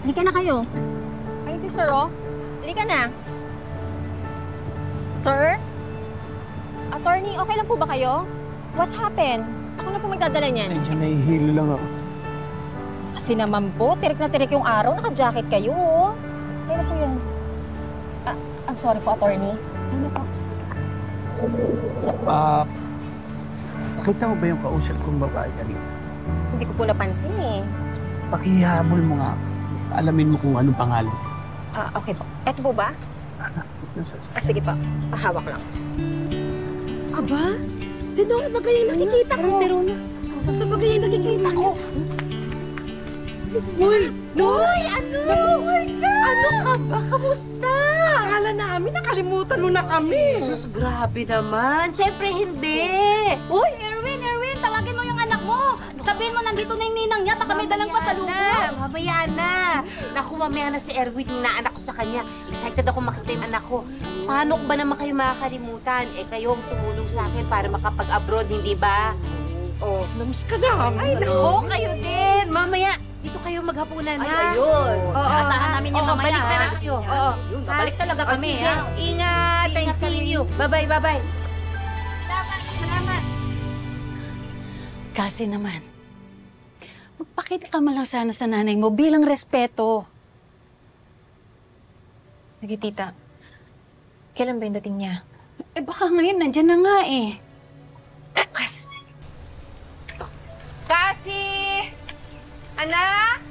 Halika na kayo. Ayun si Sir, oh. Halika na. Sir? Attorney, okay lang po ba kayo? What happened? Ako na po magdadala niyan. Medyo nahihilo lang ako. Kasi naman po, tirik na tirik yung araw. Naka-jacket kayo, oh. Kaya po yun. I'm sorry po, attorney. Ano po? Nakita mo ba yung kausap kong babae kanina? Hindi ko po napansin, eh. Pakihabol mo nga. Alamin mo kung anong pangalan. Okay po. Eto po ba? Sige po. Hawak lang. Aba? Sino ba kayong nakikita ko? Ano ba kayong nakikita ko? Uy! Noy! Ano? Ano ka ba? Kamusta? Akala namin nakalimutan mo na kami. Sus, grabe naman. Siyempre hindi. Uy, Erwin! Tawagin mo yung anak mo! Sabihin mo, nandito na yung ninang niya. Baka may dalang pasalubong. Mamaya na. Naku, mamaya na si Erwin. Ninaanak ko sa kanya. Excited ako makita yung anak ko. Paano ko ba naman kayo makakalimutan? Kayo ang tumulong sa akin para makapag-abroad, hindi ba? Oh, namus ka na. Ay, naku, kayo din. Mamaya, dito kayo maghapunan, ha? Ayun. Oo, Asahan namin yung mamaya. balik na lang kayo. Oo. Yun, babalik talaga kami, sige. ha? Ingat. I'm seeing you. Bye-bye, bye-bye. Salamat. Kasi naman, magpakita ka man lang sana sa nanay mo bilang respeto. Sige, tita. Kailan ba yung dating niya? Baka ngayon nandyan na nga eh. Kasi! Anak!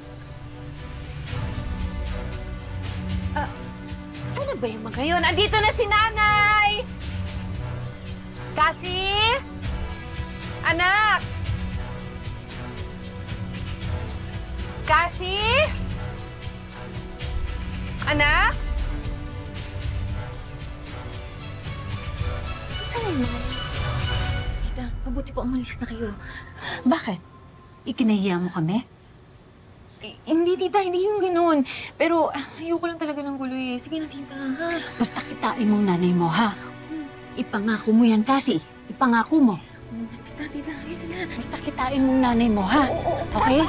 Saan na ba yung mga yun? Andito na si nanay! Kasi! Anak! Kasi! Anak! Saan na yung mga... Tita, mabuti po umalis na kayo. Bakit? Ikinahiya mo kami? Hindi, tita. Hindi yung ganun. Pero ayoko lang talaga ng gulo eh. Sige na, tita, ha? Basta kitain mong nanay mo, ha? Ipangako mo yan, kasi. Ipangako mo. Tita, halika na. Basta kitain mong nanay mo, ha? Okay?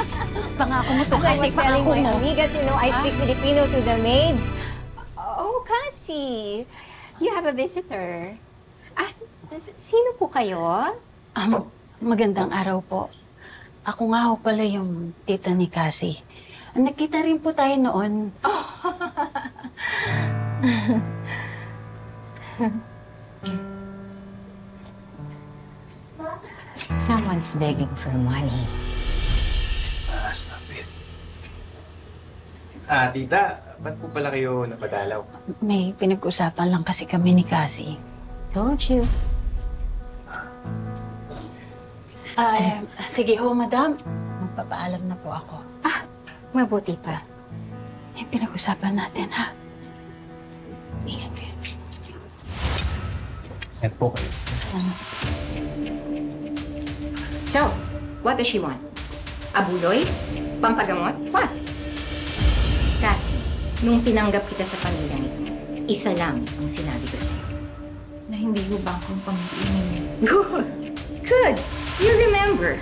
Ipangako mo to, kasi ipangako mo. Amigas, you know, I speak Filipino to the maids. Oh, Cassie. You have a visitor. Sino po kayo? Magandang araw po. Ako nga ho pala yung tita ni Cassie. Nagkita rin po tayo noon. Someone's begging for money. Stop it. Tita, ba't po pala kayo napadalaw? May pinag-usapan lang kasi kami ni Cassie. Told you. Sige ho, madam. Magpapaalam na po ako. Mabuti pa. May pinag-usapan natin, ha? Ingat kayo. At po kayo. Salamat. So, what does she want? Abuloy? Pampagamot? What? Kasi, nung tinanggap kita sa pamilya nito, isa lang ang sinabi ko sa'yo. Na hindi ko ba akong pamilya niyo? Good! Good! You remember,